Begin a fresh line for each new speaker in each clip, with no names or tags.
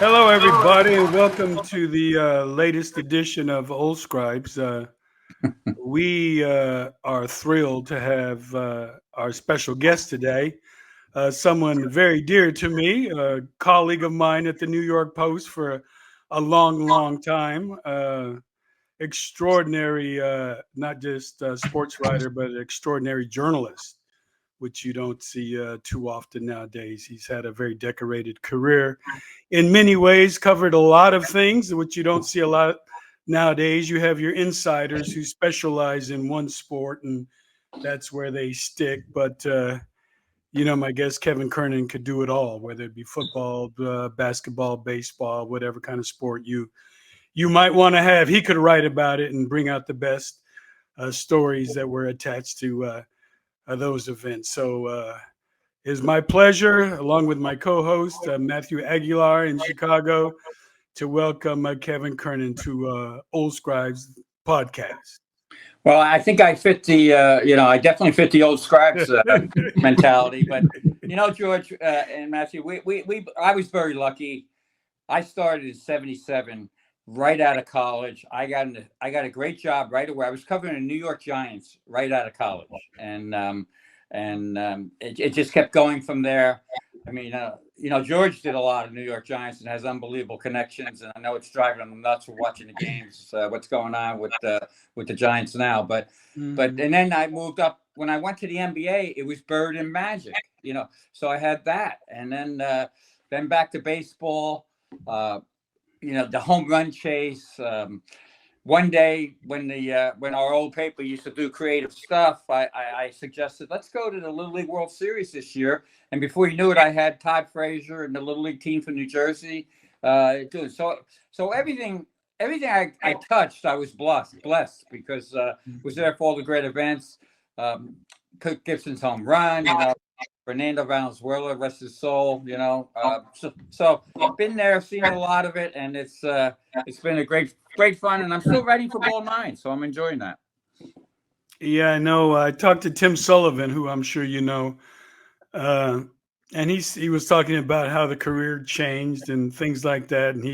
Hello, everybody, and welcome to the latest edition of Old Scribes. We are thrilled to have our special guest today, someone very dear to me, a colleague of mine at the New York Post for a long, long time. Extraordinary, not just sports writer, but an extraordinary journalist, which you don't see too often nowadays. He's had a very decorated career in many ways, covered a lot of things, which you don't see a lot nowadays. You have your insiders who specialize in one sport, and that's where they stick. But my guest Kevin Kernan could do it all, whether it be football, basketball, baseball, whatever kind of sport you might want to have. He could write about it and bring out the best stories that were attached to those events. So it's my pleasure, along with my co-host Matthew Aguilar in Chicago, to welcome Kevin Kernan to Old Scribes podcast.
Well, I think I fit I definitely fit the Old Scribes mentality. But George and Matthew, I was very lucky. I started in '77, right out of college. I got a great job right away. I was covering the New York Giants right out of college, and it just kept going from there. I mean, George did a lot of New York Giants and has unbelievable connections, and I know it's driving him nuts for watching the games. What's going on with the Giants now? But and then I moved up when I went to the NBA. It was Bird and Magic, So I had that, and then back to baseball. The home run chase. One day when our old paper used to do creative stuff, I suggested, let's go to the Little League World Series this year. And before you knew it, I had Todd Frazier and the Little League team from New Jersey doing so everything I touched, I was blessed because was there for all the great events. Cook Gibson's home run, Fernando Valenzuela, rest his soul, So I've been there, seen a lot of it, and it's been a great fun, and I'm still writing for Ball 9, so I'm enjoying that.
Yeah, I know. I talked to Tim Sullivan, who I'm sure you know, and he was talking about how the career changed and things like that, and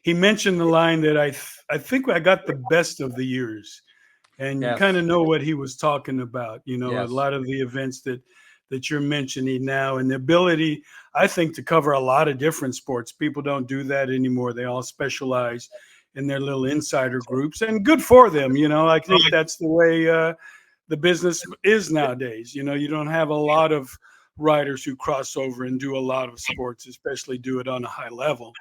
he mentioned the line that I think I got the best of the years, and you kind of know what he was talking about. A lot of the events that you're mentioning now, and the ability, I think, to cover a lot of different sports. People don't do that anymore. They all specialize in their little insider groups, and good for them. I think that's the way the business is nowadays. You don't have a lot of writers who cross over and do a lot of sports, especially do it on a high level.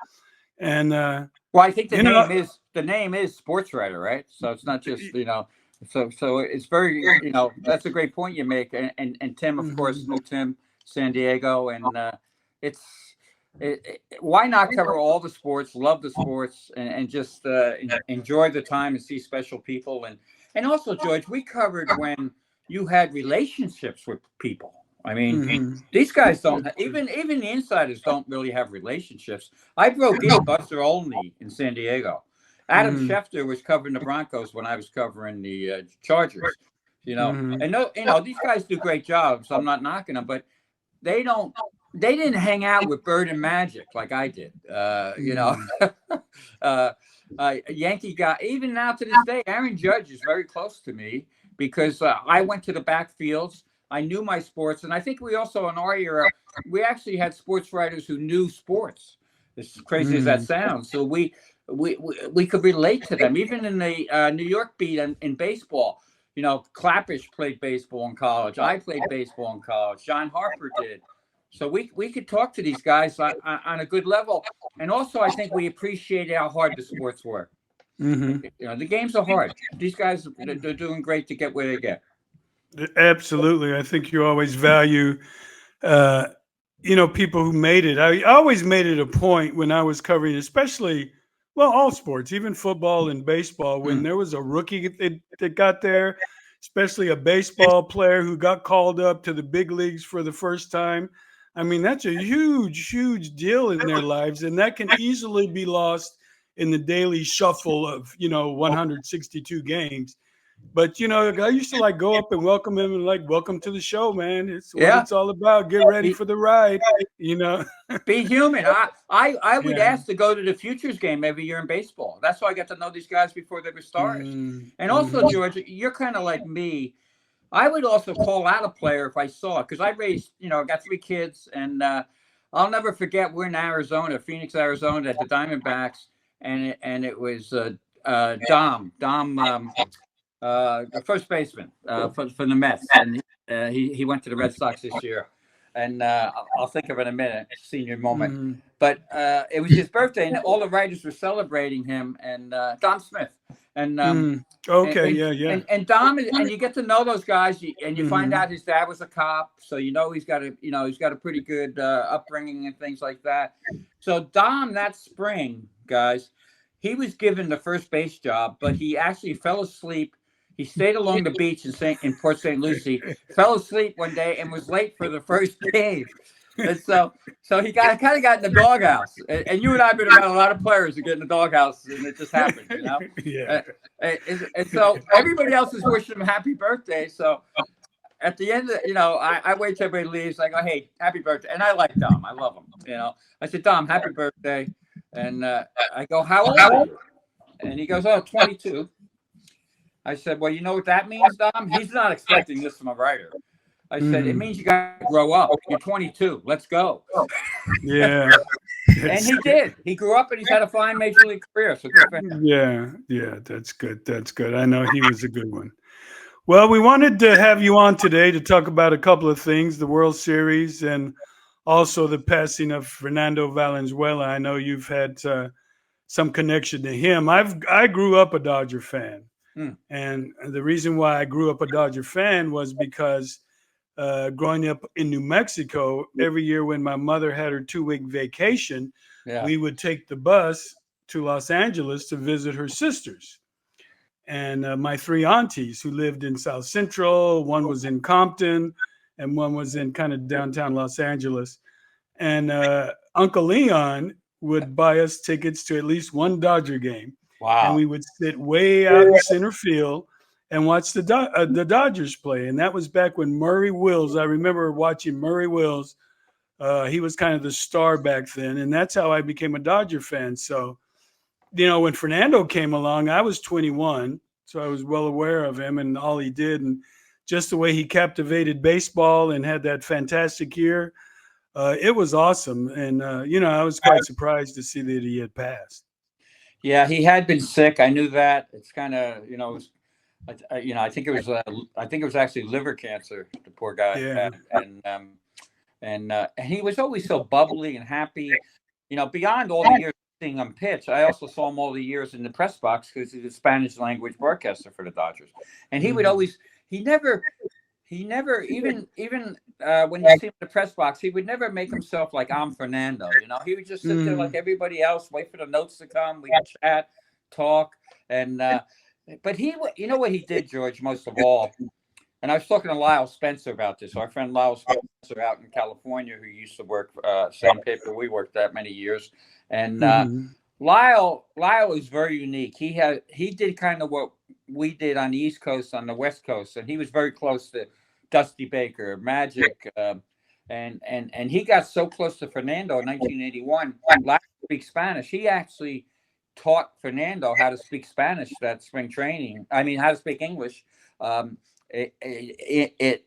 And
well, I think the name is sports writer, right? So it's not just So it's very, that's a great point you make. And Tim, of course, knew Tim, San Diego, and why not cover all the sports, love the sports, and just enjoy the time and see special people. And also, George, we covered when you had relationships with people. I mean, these guys don't, even the insiders don't really have relationships. I broke in Buster Olney in San Diego. Adam Schefter was covering the Broncos when I was covering the Chargers, and these guys do great jobs. I'm not knocking them, but they didn't hang out with Bird and Magic like I did. Yankee guy, even now to this day, Aaron Judge is very close to me because I went to the backfields. I knew my sports, and I think we also in our era, we actually had sports writers who knew sports. As crazy as that sounds, so we could relate to them, even in the New York beat in baseball. Clappish played baseball in college. I played baseball in college. John Harper did. So we could talk to these guys on a good level. And also, I think we appreciate how hard the sports were. The games are hard. These guys, they're doing great to get where they get.
Absolutely. I think you always value people who made it. I always made it a point when I was covering, especially, all sports, even football and baseball, when there was a rookie that got there, especially a baseball player who got called up to the big leagues for the first time. I mean, that's a huge, huge deal in their lives, and that can easily be lost in the daily shuffle of, 162 games. But I used to like go up and welcome him and like, welcome to the show, man. It's what
Yeah.
it's all about. Get ready
Be,
for the ride. You know.
be human. I would
Yeah.
ask to go to the Futures game every year in baseball. That's how I got to know these guys before they were stars. And also,
Mm-hmm.
George, you're kind of like me. I would also call out a player if I saw it because I raised, I got 3 kids, and I'll never forget. We're in Arizona, Phoenix, Arizona, at the Diamondbacks, and it was Dom, the first baseman for the Mets, and he went to the Red Sox this year, and I'll think of it in a minute, senior moment.
Mm-hmm.
But it was his birthday, and all the writers were celebrating him, and Dom Smith, and
Okay. Yeah.
and Dom, and you get to know those guys, and you find
Mm-hmm.
out his dad was a cop, so he's got a pretty good upbringing and things like that. So Dom, that spring, guys, he was given the first base job, but he actually fell asleep. He stayed along the beach in Port St. Lucie, fell asleep one day, and was late for the first game. And so he kind of got in the doghouse. And you and I have been around a lot of players who get in the doghouse, and it just happens,
Yeah.
And so everybody else is wishing him happy birthday. So at the end, I wait till everybody leaves. I go, hey, happy birthday. And I like Dom. I love him. I said, Dom, happy birthday. And I go, how old are you? And he goes, oh, 22. I said, well, you know what that means, Dom? He's not expecting this from a writer. I said, it means you got to grow up. You're 22. Let's go.
Yeah.
And he did. He grew up and he's had a fine major league career. So good for him.
Yeah. That's good. That's good. I know he was a good one. Well, we wanted to have you on today to talk about a couple of things, the World Series and also the passing of Fernando Valenzuela. I know you've had some connection to him. I grew up a Dodger fan. And the reason why I grew up a Dodger fan was because growing up in New Mexico, every year when my mother had her 2-week vacation, we would take the bus to Los Angeles to visit her sisters. And my 3 aunties who lived in South Central, one was in Compton, and one was in kind of downtown Los Angeles. And Uncle Leon would buy us tickets to at least one Dodger game.
Wow.
And we would sit way out in center field and watch the Dodgers play. And that was back when Murray Wills, I remember watching Murray Wills. He was kind of the star back then. And that's how I became a Dodger fan. So, when Fernando came along, I was 21. So I was well aware of him and all he did. And just the way he captivated baseball and had that fantastic year, it was awesome. And, I was quite surprised to see that he had passed.
Yeah, he had been sick. I knew that. It's kind of, I think it was actually liver cancer. The poor guy had, and he was always so bubbly and happy. Beyond all the years seeing him pitch, I also saw him all the years in the press box because he's a Spanish language broadcaster for the Dodgers, and he would always. He never even when you see him in the press box, he would never make himself like I'm Fernando. He would just sit there like everybody else, wait for the notes to come. We would chat, talk, and but what he did, George, most of all. And I was talking to Lyle Spencer about this. Our friend Lyle Spencer out in California, who used to work same paper we worked that many years, and Lyle is very unique. He did kind of what we did on the East Coast, on the West Coast, and he was very close to Dusty Baker, Magic, and he got so close to Fernando in 1981. Lyle speaks Spanish. He actually taught Fernando how to speak Spanish that spring training. I mean, how to speak English at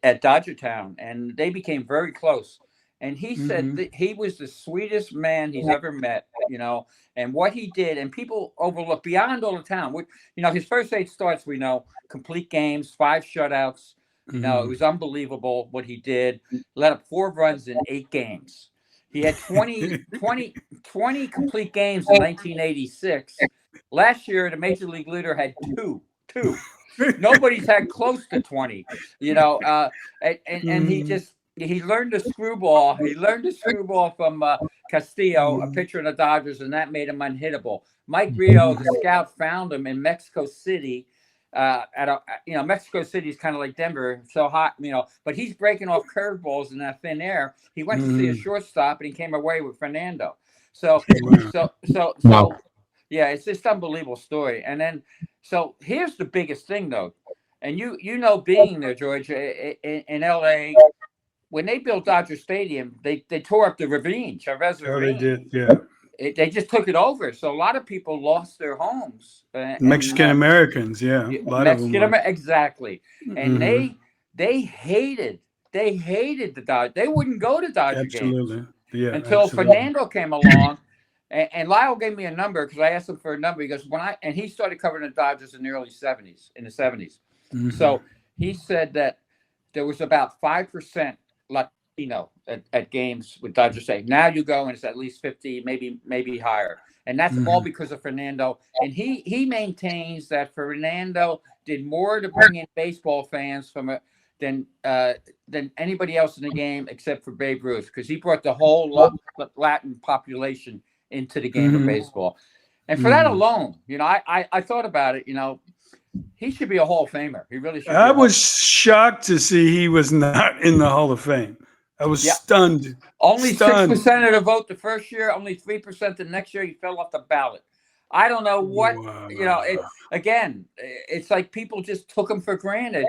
Dodgertown, and they became very close. And he said that he was the sweetest man he's ever met, and what he did, and people overlook beyond all the town. His first 8 starts, we know, complete games, 5 shutouts. It was unbelievable what he did. Let up 4 runs in 8 games. He had 20 complete games in 1986. Last year, the major league leader had 2. Nobody's had close to 20, and he learned the screwball. He learned the screwball from Castillo, a pitcher in the Dodgers, and that made him unhittable. Mike Rio, the scout, found him in Mexico City. Mexico City is kind of like Denver, so hot, but he's breaking off curveballs in that thin air. He went to see a shortstop, and he came away with Fernando. So yeah, it's just unbelievable story. And then, so here's the biggest thing, though. And you know, being there, George, in L.A., when they built Dodger Stadium, they tore up the ravine, Chavez
Oh, they
Ravine.
did. Yeah.
They just took it over. So a lot of people lost their homes.
Mexican Americans. Yeah. A lot of them
Mexican
were.
exactly. And
Hmm.
they hated the Dodgers. They wouldn't go to Dodger games
Absolutely. Yeah.
until
Absolutely.
Fernando came along. And Lyle gave me a number because I asked him for a number. He goes, and he started covering the Dodgers in the early 70s, in the 70s.
Hmm.
So he said that there was about 5% Latino at games with Dodger Stadium. Now you go and it's at least 50, maybe higher. And that's all
Hmm.
because of Fernando. And he maintains that Fernando did more to bring in baseball fans than anybody else in the game except for Babe Ruth, because he brought the whole Latin population into the game of
Hmm.
baseball. And for that
Hmm.
alone, I thought about it, he should be a Hall of Famer. He really should be
I
a Hall of
was shocked to see he was not in the Hall of Fame. I was
Yeah.
stunned.
Only
Stunned.
6% of the vote the first year, only 3% the next year. He fell off the ballot. I don't know what,
Wow.
it's like people just took him for granted.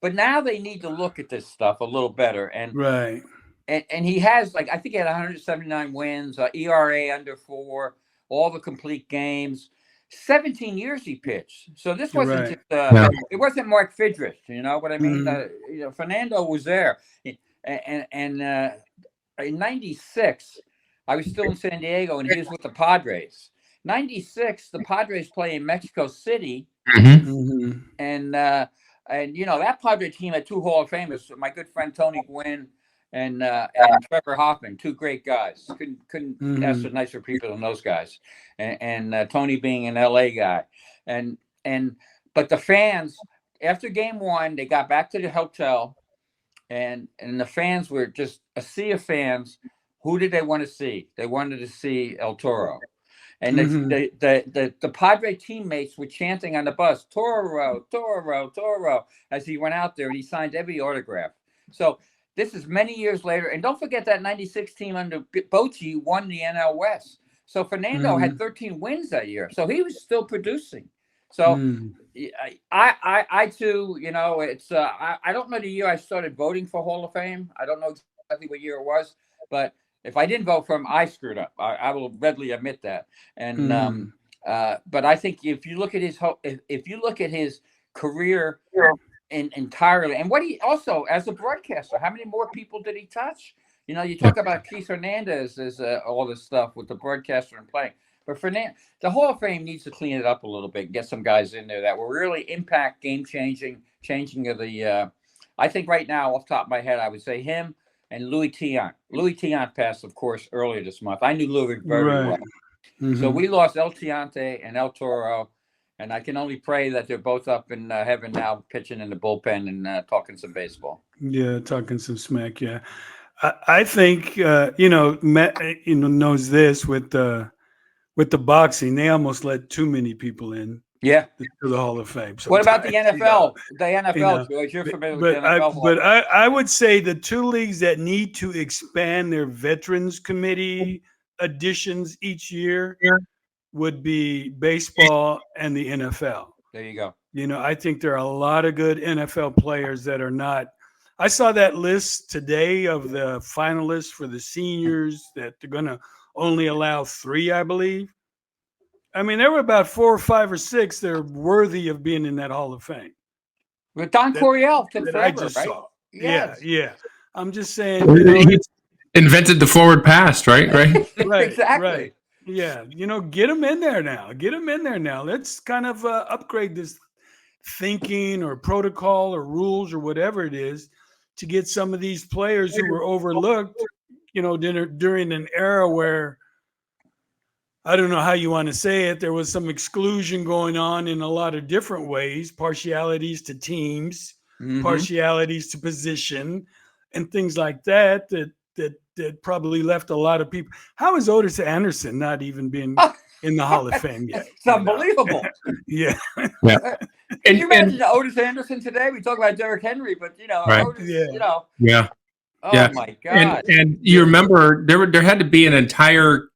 But now they need to look at this stuff a little better.
Right.
And he has, like, I think he had 179 wins, ERA under 4, all the complete games. 17 years he pitched. So this wasn't
Right.
just it wasn't Mark Fidrich, you know what I mean? Fernando was there. And in 96, I was still in San Diego and he was with the Padres. 96, the Padres play in Mexico City.
Hmm.
And that Padre team had 2 Hall of Famers, my good friend Tony Gwynn and Trevor Hoffman, 2 great guys. Couldn't ask for nicer people than those guys. And Tony being an LA guy. But the fans, after game 1, they got back to the hotel and the fans were just a sea of fans. Who did they want to see? They wanted to see El Toro. And the Padre teammates were chanting on the bus, Toro, Toro, Toro, as he went out there, and he signed every autograph. So this is many years later. And don't forget that 96 team under Bochy won the NL West. So Fernando had 13 wins that year. So he was still producing. So I too, it's I don't know the year I started voting for Hall of Fame. I don't know exactly what year it was, but if I didn't vote for him, I screwed up. I will readily admit that. And but I think if you look at his career entirely, and what he also as a broadcaster, how many more people did he touch? You talk about Keith Hernandez as all this stuff with the broadcaster and playing. But the Hall of Fame needs to clean it up a little bit, get some guys in there that will really impact changing of the. I think right now, off the top of my head, I would say him and Louis Tiant. Louis Tiant passed, of course, earlier this month. I knew Louis very well. So we lost El Tiante and El Toro, and I can only pray that they're both up in heaven now, pitching in the bullpen and talking some baseball.
Yeah, talking some smack. Yeah, I think Matt, knows this with the boxing. They almost let too many people in.
Yeah,
to the Hall of Fame.
What about the NFL? The NFL, George, you're familiar with the NFL.
I would say the 2 leagues that need to expand their Veterans Committee additions each year would be baseball and the NFL.
There you go.
I think there are a lot of good NFL players that are not. I saw that list today of the finalists for the seniors that they're going to only allow 3, I believe. I mean, there were about 4 or 5 or 6 that are worthy of being in that Hall of Fame.
With Don Coryell took forever,
I just
right?
saw.
Yes.
Yeah. I'm just saying.
He invented the forward pass, right?
Right.
Exactly.
Right. Yeah. Get them in there now. Let's kind of upgrade this thinking or protocol or rules or whatever it is to get some of these players who were overlooked, during an era where, I don't know how you want to say it, there was some exclusion going on in a lot of different ways, partialities to teams, partialities to position, and things like that probably left a lot of people. How is Otis Anderson not even being in the Hall of Fame yet?
It's unbelievable.
Yeah.
Can you imagine Otis Anderson today? We talk about Derrick Henry, but
right.
Otis,
Yeah.
Oh my God.
And you remember there had to be an entire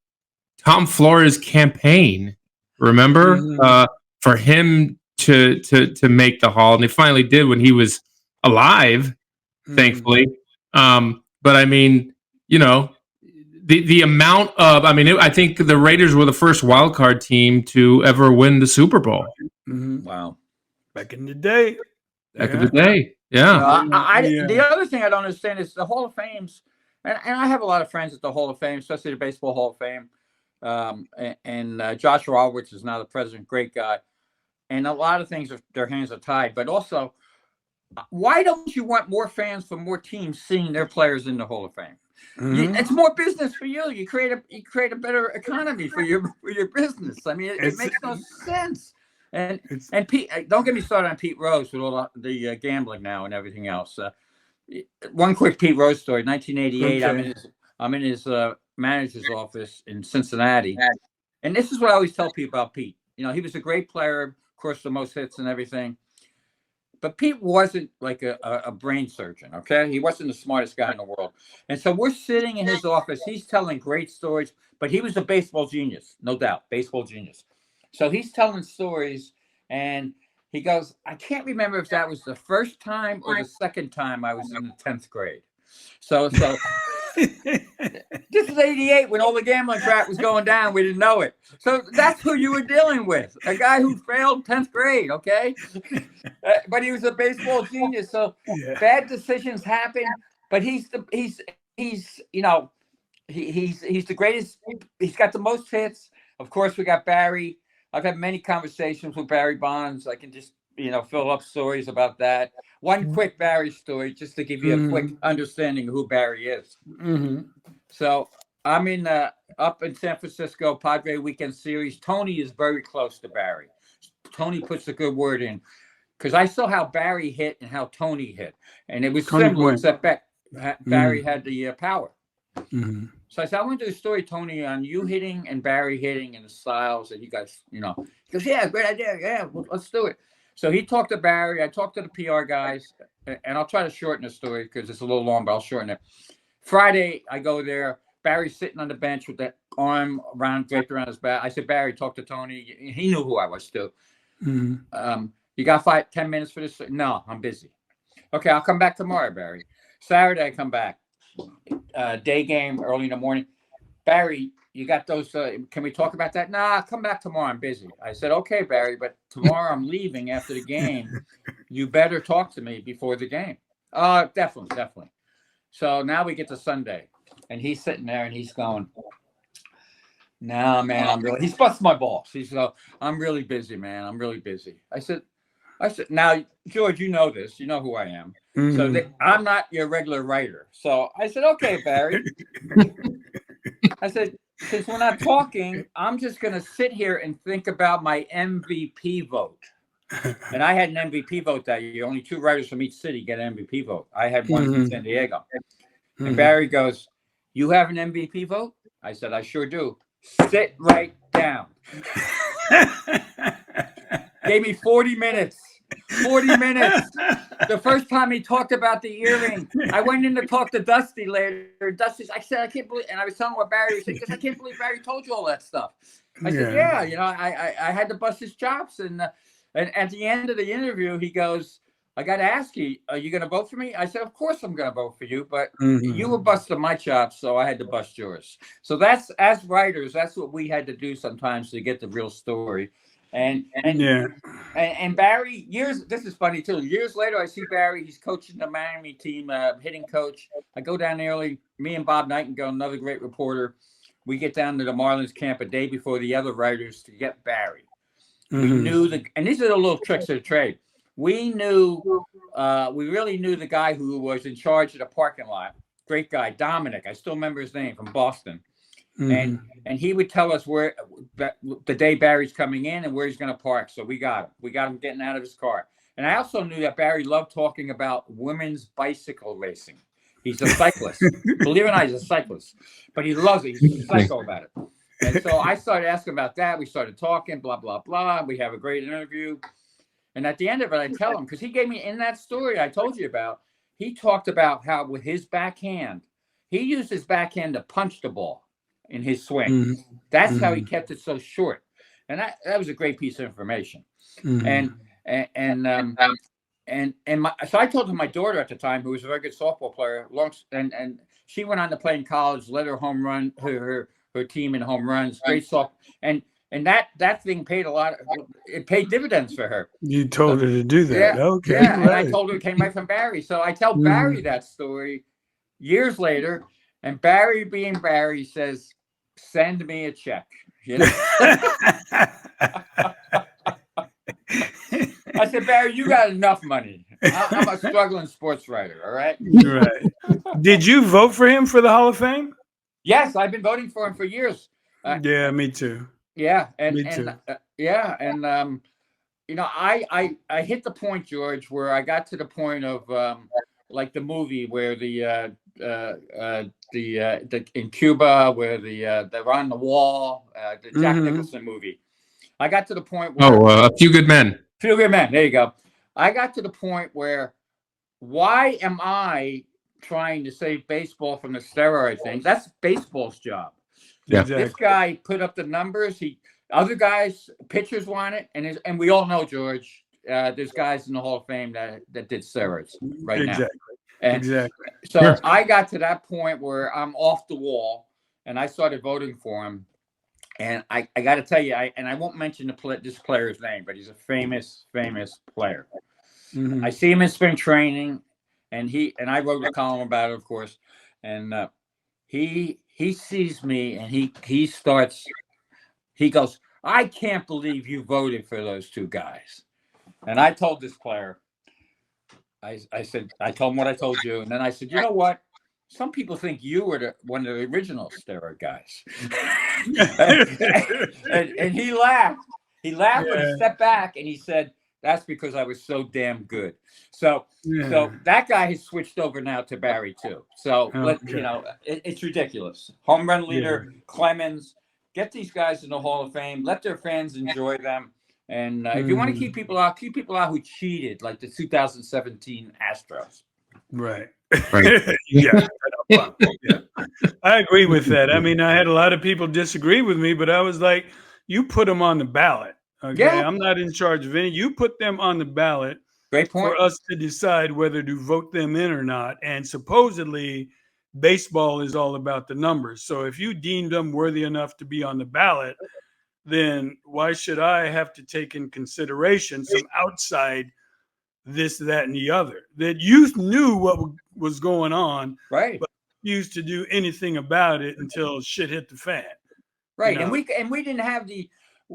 Tom Flores campaign, remember, for him to make the Hall, and they finally did when he was alive, thankfully. But I mean, you know, the amount of, I mean, I think the Raiders were the first wild card team to ever win the Super Bowl.
Wow.
Back in the day.
Back in the day. Yeah.
The other thing I don't understand is the Hall of Fames, and I have a lot of friends at the Hall of Fame, especially the Baseball Hall of Fame. Josh Roberts is now the president, great guy. And a lot of things, their hands are tied. But also, why don't you want more fans from more teams seeing their players in the Hall of Fame? It's more business for you. You create a better economy for your business. I mean, it makes no sense. And Pete, don't get me started on Pete Rose with all the gambling now and everything else. One quick Pete Rose story. 1988. Okay. I'm in his manager's office in Cincinnati, and this is what I always tell people about Pete. You know, he was a great player, of course, the most hits and everything. But Pete wasn't like a brain surgeon, okay? He wasn't the smartest guy in the world. And so we're sitting in his office. He's telling great stories, but he was a baseball genius, no doubt, baseball genius. So he's telling stories, and he goes, I can't remember if that was the first time or the second time I was in the 10th grade. So this is 88 when all the gambling crap was going down. We didn't know it. So that's who you were dealing with, a guy who failed 10th grade, okay? But he was a baseball genius. So bad decisions happen, but he's the greatest. He's got the most hits. Of course, we got Barry. I've had many conversations with Barry Bonds. I can just, fill up stories about that. One quick Barry story, just to give you a quick understanding of who Barry is. So I'm up in San Francisco, Padre Weekend Series. Tony is very close to Barry. Tony puts a good word in, because I saw how Barry hit and how Tony hit. And it was similar, except Barry had the power. So I said, I want to do a story, Tony, on you hitting and Barry hitting and the styles. And you guys, he goes, yeah, great idea. Yeah, let's do it. So he talked to Barry. I talked to the PR guys, and I'll try to shorten the story because it's a little long, but I'll shorten it. Friday, I go there. Barry's sitting on the bench with that arm draped around his back. I said, Barry, talk to Tony. He knew who I was too. You got 5-10 minutes for this? No, I'm busy. Okay, I'll come back tomorrow, Barry. Saturday, I come back. Day game, early in the morning. Barry, you got those, can we talk about that? Nah, I'll come back tomorrow. I'm busy. I said, okay, Barry, but tomorrow I'm leaving after the game. You better talk to me before the game. Definitely. So now we get to Sunday, and he's sitting there and he's going, nah, man, he's busting my balls. He's going, I'm really busy, man. I'm really busy. I said, now, George, you know this. You know who I am. So I'm not your regular writer. So I said, okay, Barry. I said, since we're not talking, I'm just going to sit here and think about my MVP vote. And I had an MVP vote that year. Only 2 writers from each city get an MVP vote. I had one from San Diego. And Barry goes, you have an MVP vote? I said, I sure do. Sit right down. Gave me 40 minutes. 40 minutes. The first time he talked about the earring, I went in to talk to Dusty later. Dusty, I said, I can't believe, and I was telling what Barry was saying, because I can't believe Barry told you all that stuff. I said, I had to bust his chops. And at the end of the interview, he goes, I got to ask you, are you going to vote for me? I said, of course I'm going to vote for you, but you were busting my chops, so I had to bust yours. So that's, as writers, that's what we had to do sometimes to get the real story. And Barry, this is funny too. Years later, I see Barry. He's coaching the Miami team, hitting coach. I go down early. Me and Bob Nightingale, another great reporter, we get down to the Marlins camp a day before the other writers to get Barry. We knew and these are the little tricks of the trade. We really knew the guy who was in charge of the parking lot. Great guy, Dominic. I still remember his name, from Boston. And he would tell us where the day Barry's coming in and where he's going to park. So we got him getting out of his car. And I also knew that Barry loved talking about women's bicycle racing. He's a cyclist. Believe it or not, he's a cyclist, but he loves it. He's a psycho about it. And so I started asking about that. We started talking, blah, blah, blah. We have a great interview. And at the end of it, I tell him, because he gave me, in that story I told you about, he talked about how with his backhand, he used his backhand to punch the ball in his swing. That's how he kept it so short. and that was a great piece of information.
Mhm.
So I told my daughter at the time, who was a very good softball player, and she went on to play in college, led her home run, her team in home runs, great soft, and that thing paid a lot. It paid dividends for her.
You told her to do that.
Yeah,
Okay,
yeah. And I
right.
told her it came right from Barry. So I tell
Mhm.
Barry that story years later, and Barry, being Barry, says, "Send me a check." You know? I said, Barry, you got enough money. I'm a struggling sports writer. All right.
Right. Did you vote for him for the Hall of Fame?
Yes, I've been voting for him for years.
Yeah, me too.
Yeah,
Me too.
you know, I hit the point, George, where I got to the point of like the movie where the in Cuba where they're on the wall, the Jack
Mhm.
Nicholson movie. I got to the point where
Oh, A Few Good Men.
Feel Good Man. There you go. I got to the point where why am I trying to save baseball from the steroid thing? That's baseball's job.
Yeah.
Exactly.
This guy put up the numbers. Other guys, pitchers want it, and we all know, George. There's guys in the Hall of Fame that did steroids right now. And
Exactly.
so
Sure.
I got to that point where I'm off the wall, and I started voting for him. And I got to tell you, I won't mention this player's name, but he's a famous player.
Mhm.
I see him in spring training, and I wrote a column about it, of course. And he sees me, and he goes, "I can't believe you voted for those two guys." And I told this player, I told him what I told you, and then I said, "You know what? Some people think you were one of the original steroid guys." and he laughed. He laughed, but he
Yeah.
stepped back and he said, "That's because I was so damn good." So
Yeah.
that guy has switched over now to Barry too. So
Okay.
it's ridiculous. Home run leader, Clemens, get these guys in the Hall of Fame. Let their fans enjoy them. And if you want to keep people out who cheated, like the 2017 Astros.
Right.
Right.
Yeah. Yeah. I agree with that. I mean, I had a lot of people disagree with me, but I was like, you put them on the ballot. Okay.
Yeah.
I'm not in charge of any. You put them on the ballot
Great point.
for us to decide whether to vote them in or not. And supposedly, baseball is all about the numbers. So if you deemed them worthy enough to be on the ballot, then why should I have to take in consideration some outside this, that, and the other? That you knew what was going on,
Right.
but refused to do anything about it until shit hit the fan.
Right.
You know?
And we didn't have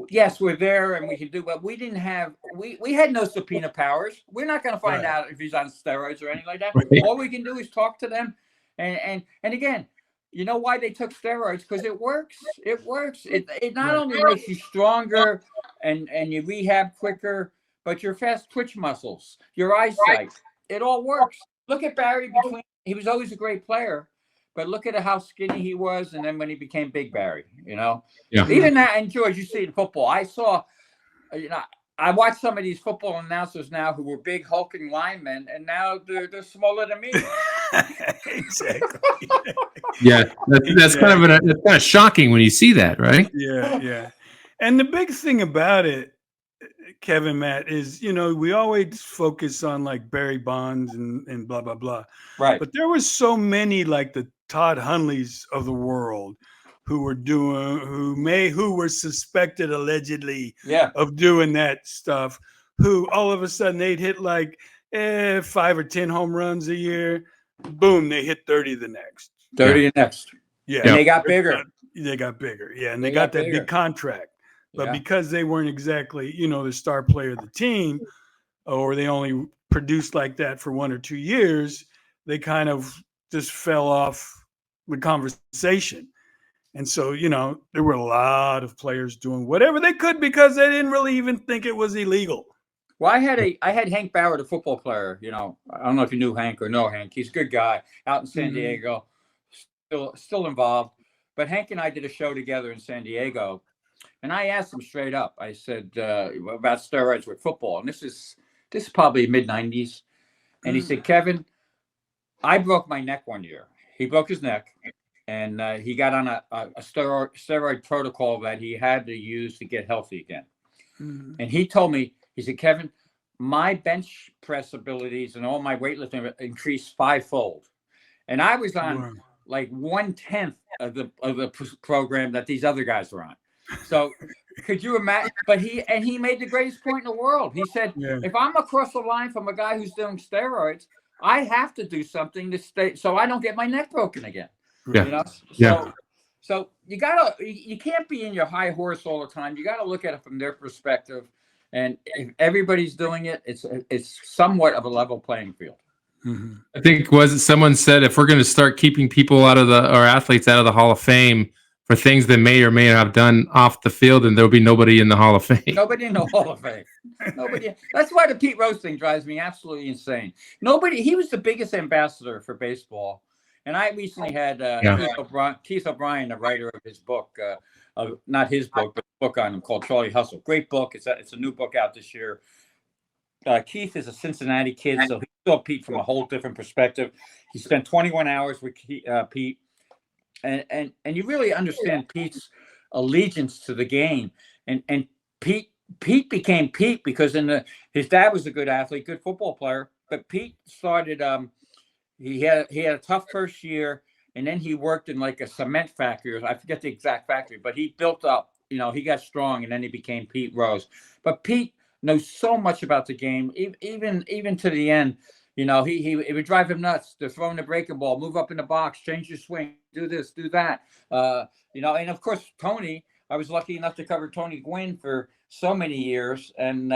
yes, we're there and we can do, but we didn't have, we had no subpoena powers. We're not going to find
Right.
out if he's on steroids or anything like that.
Right.
All we can do is talk to them. And again, you know why they took steroids? Because it works. It works. It not only makes you stronger and you rehab quicker, but your fast twitch muscles, your eyesight, it all works. Look at Barry he was always a great player, but look at how skinny he was, and then when he became Big Barry,
Yeah.
Even that, and George, you see in football, I saw, I watched some of these football announcers now who were big hulking linemen, and now they're smaller than me.
Exactly.
Yeah. That's kind of shocking when you see that, right?
Yeah. And the big thing about it, Kevin, Matt, is, we always focus on like Barry Bonds and blah, blah, blah.
Right.
But there was so many like the Todd Hundleys of the world who were suspected allegedly of doing that stuff, who all of a sudden they'd hit like 5 or 10 home runs a year. Boom, they hit 30 the next.
30 the next.
Yeah.
And they got bigger.
They got bigger. Yeah. And they got that big contract. But because they weren't exactly, the star player of the team, or they only produced like that for 1 or 2 years, they kind of just fell off the conversation. And so, there were a lot of players doing whatever they could because they didn't really even think it was illegal.
Well, I had Hank Bauer, the football player. I don't know if you knew Hank or know Hank. He's a good guy out in San Diego, still involved. But Hank and I did a show together in San Diego. And I asked him straight up. I said about steroids with football, and this is probably mid-90s. And he said, "Kevin, I broke my neck one year." He broke his neck, and he got on a steroid protocol that he had to use to get healthy again.
Mhm.
And he told me, he said, Kevin, my bench press abilities and all my weightlifting increased 5-fold. And I was on
Wow.
like 1/10 of the program that these other guys were on. So could you imagine? But he made the greatest point in the world. He said,
Yeah.
if I'm across the line from a guy who's doing steroids, I have to do something to stay so I don't get my neck broken again.
Yeah.
You know?
Yeah.
So you can't be in your high horse all the time. You gotta look at it from their perspective. And if everybody's doing it, it's somewhat of a level playing field.
Mm-hmm.
I think someone said if we're going to start keeping people out of our athletes out of the Hall of Fame for things they may or may not have done off the field, then there'll be nobody in the Hall of Fame.
Nobody in the Hall of Fame. Nobody. That's why the Pete Rose thing drives me absolutely insane. He was the biggest ambassador for baseball. And I recently had Keith O'Brien, the writer of his book, not his book, but a book on him called Charlie Hustle. Great book. It's a new book out this year. Keith is a Cincinnati kid, so he saw Pete from a whole different perspective. He spent 21 hours with Pete, and you really understand Pete's allegiance to the game. And Pete became Pete because his dad was a good athlete, good football player, but Pete started. He had a tough first year, and then he worked in like a cement factory. I forget the exact factory, but he built up. He got strong, and then he became Pete Rose. But Pete knows so much about the game, even to the end. It would drive him nuts. They're throwing the breaking ball, move up in the box, change your swing, do this, do that. And of course, Tony. I was lucky enough to cover Tony Gwynn for so many years, and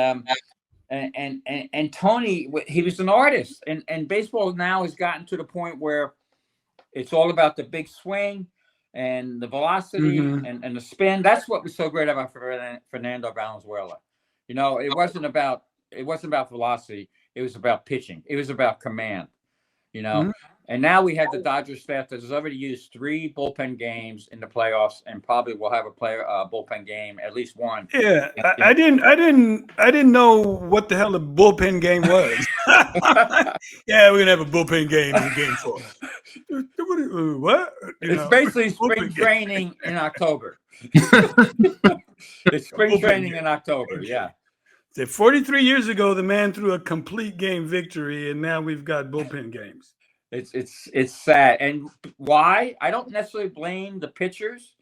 Tony, he was an artist, and baseball now has gotten to the point where it's all about the big swing and the velocity and the spin. That's what was so great about Fernando Valenzuela. It wasn't about velocity. It was about pitching. It was about command. And now we have the Dodgers staff that has already used 3 bullpen games in the playoffs, and probably will have a bullpen game, at least one.
Yeah, I didn't know what the hell a bullpen game was. Yeah, we're gonna have a bullpen game in game 4. What?
It's basically spring training in October. It's spring training in October. Yeah.
43 years ago, the man threw a complete game victory, and now we've got bullpen games.
It's sad. And why? I don't necessarily blame the pitchers.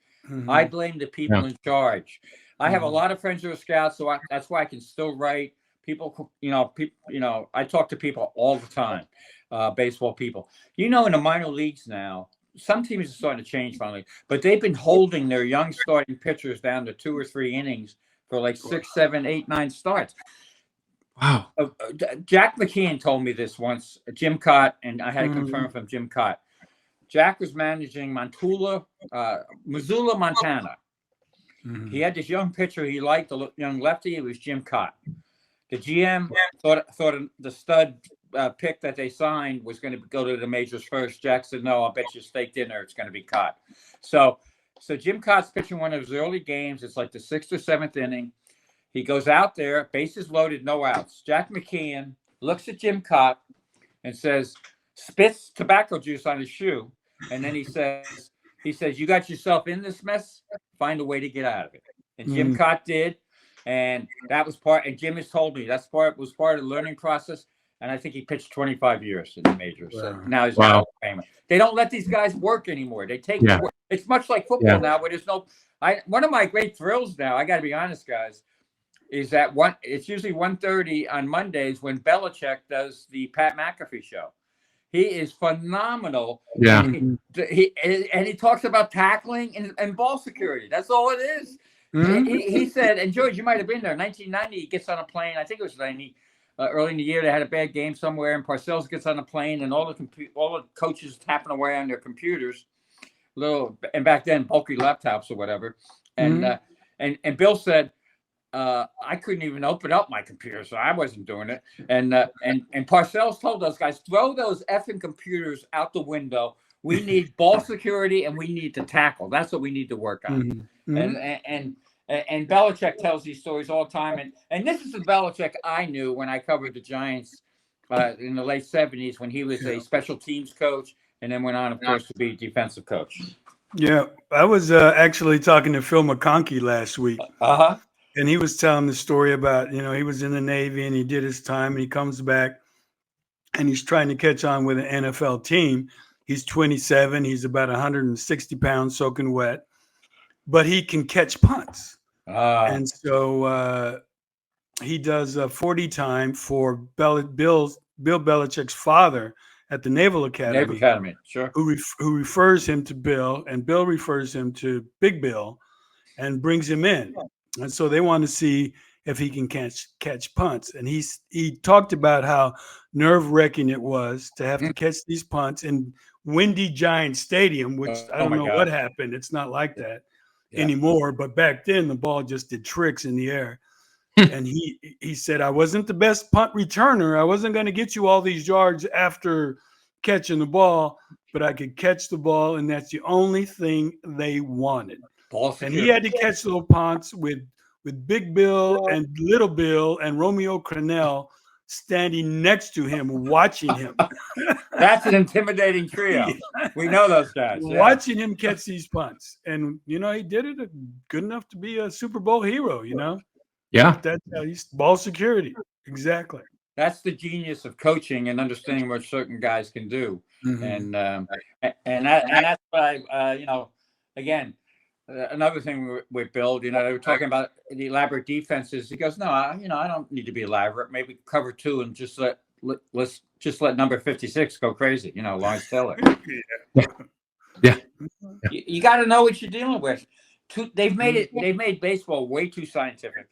I blame the people in charge. I have a lot of friends who are scouts, so that's why I can still write. People, I talk to people all the time, baseball people. In the minor leagues now, some teams are starting to change finally, but they've been holding their young starting pitchers down to 2 or 3 innings for like 6, 7, 8, 9 starts.
Wow.
Jack McKeon told me this once, Jim Cott, and I had to confirm from Jim Cott. Jack was managing Missoula, Montana. He had this young pitcher he liked, a young lefty. It was Jim Cott. The GM thought the stud pick that they signed was going to go to the majors first. Jack said, no, I'll bet you steak dinner it's going to be Cott. So Jim Cott's pitching one of his early games. It's like the 6th or 7th inning. He goes out there, bases loaded, no outs. Jack McKeon looks at Jim Cott and spits tobacco juice on his shoe. And then he says, you got yourself in this mess, find a way to get out of it. And Jim Cott did. And that was and Jim has told me was part of the learning process. And I think he pitched 25 years in the majors.
Wow.
So now he's a famous. They don't let these guys work anymore. They take work. It's much like football now, where there's no. One of my great thrills now, I got to be honest, guys, is that it's usually 1:30 on Mondays when Belichick does the Pat McAfee show. He is phenomenal.
Yeah.
He talks about tackling and ball security. That's all it is. He said, and George, you might have been there. 1990, he gets on a plane. I think it was 90. Early in the year, they had a bad game somewhere, and Parcells gets on a plane, and all the coaches tapping away on their computers, and back then bulky laptops or whatever. And Bill said, I couldn't even open up my computer, so I wasn't doing it. And Parcells told those guys, throw those effing computers out the window. We need ball security, and we need to tackle. That's what we need to work on. And Belichick tells these stories all the time. And this is the Belichick I knew when I covered the Giants in the late 70s, when he was a special teams coach and then went on, of course, to be defensive coach.
Yeah, I was actually talking to Phil McConkey last week, and he was telling the story about, he was in the Navy and he did his time and he comes back and he's trying to catch on with an NFL team. He's 27. He's about 160 pounds soaking wet, but he can catch punts. And so he does a 40 time for Bill Belichick's father at the Naval Academy.
Naval Academy, sure.
Who refers him to Bill, and Bill refers him to Big Bill and brings him in. And so they want to see if he can catch punts. And he talked about how nerve-wracking it was to have to catch these punts in windy Giant Stadium, which I don't know what happened. It's not like that anymore. But back then, the ball just did tricks in the air. And he said, I wasn't the best punt returner. I wasn't going to get you all these yards after catching the ball, but I could catch the ball, and that's the only thing they wanted. And he had to catch little punts with Big Bill and Little Bill and Romeo Crennel standing next to him, watching him.
That's an intimidating trio. We know those guys.
Watching him catch these punts. And, he did it good enough to be a Super Bowl hero,
Yeah.
That's how he's ball security. Exactly.
That's the genius of coaching and understanding what certain guys can do. Mm-hmm. And that's what again, another thing with Bill, they were talking about the elaborate defenses. He goes, no, I don't need to be elaborate. Maybe cover 2 and just let's let number 56 go crazy. Lawrence Taylor.
Yeah.
You got to know what you're dealing with. They've made baseball way too scientific.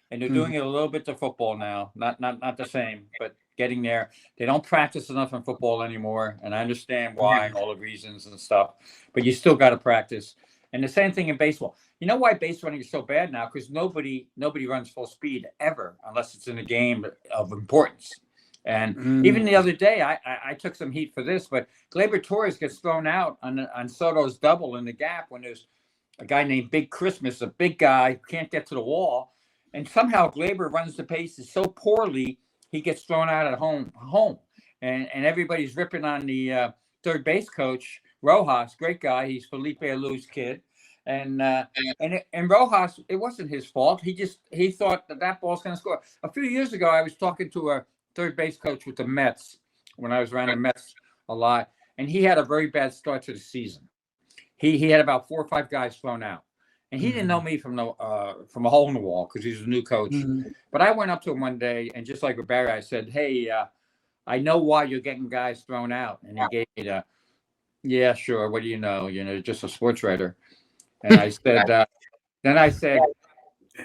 And they're doing it a little bit to football now. Not the same, but getting there. They don't practice enough in football anymore. And I understand why and all the reasons and stuff. But you still got to practice. And the same thing in baseball. You know why base running is so bad now? Because nobody runs full speed ever unless it's in a game of importance. And even the other day, I took some heat for this, but Gleyber Torres gets thrown out on Soto's double in the gap when there's a guy named Big Christmas, a big guy who can't get to the wall. And somehow Gleyber runs the bases so poorly, he gets thrown out at home. And everybody's ripping on the third base coach, Rojas, great guy. He's Felipe Alou's kid. And Rojas, it wasn't his fault. He thought that ball's going to score. A few years ago, I was talking to a third base coach with the Mets when I was around the Mets a lot. And he had a very bad start to the season. He had about 4 or 5 guys thrown out. And he didn't know me from a hole in the wall because he's a new coach. But I went up to him one day, and just like with Barry, I said, hey, I know why you're getting guys thrown out. And he gave me the, yeah, sure. What do you know? Just a sports writer. And I said,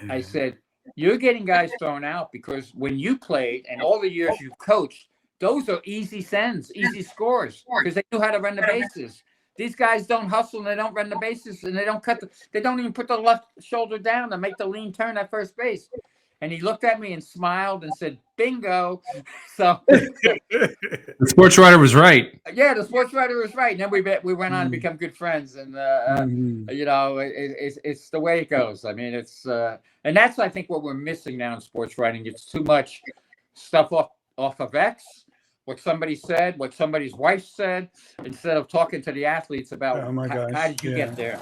I said, you're getting guys thrown out because when you played and all the years you've coached, those are easy sends, easy scores because they knew how to run the bases. These guys don't hustle and they don't run the bases and they don't they don't even put the left shoulder down to make the lean turn at first base. And he looked at me and smiled and said, bingo. So
the sports writer was right.
Yeah, the sports writer was right. And then we went on to become good friends. And, it's the way it goes. I mean, it's and that's, I think, what we're missing now in sports writing. It's too much stuff off of X. What somebody said, what somebody's wife said, instead of talking to the athletes about how did you get there.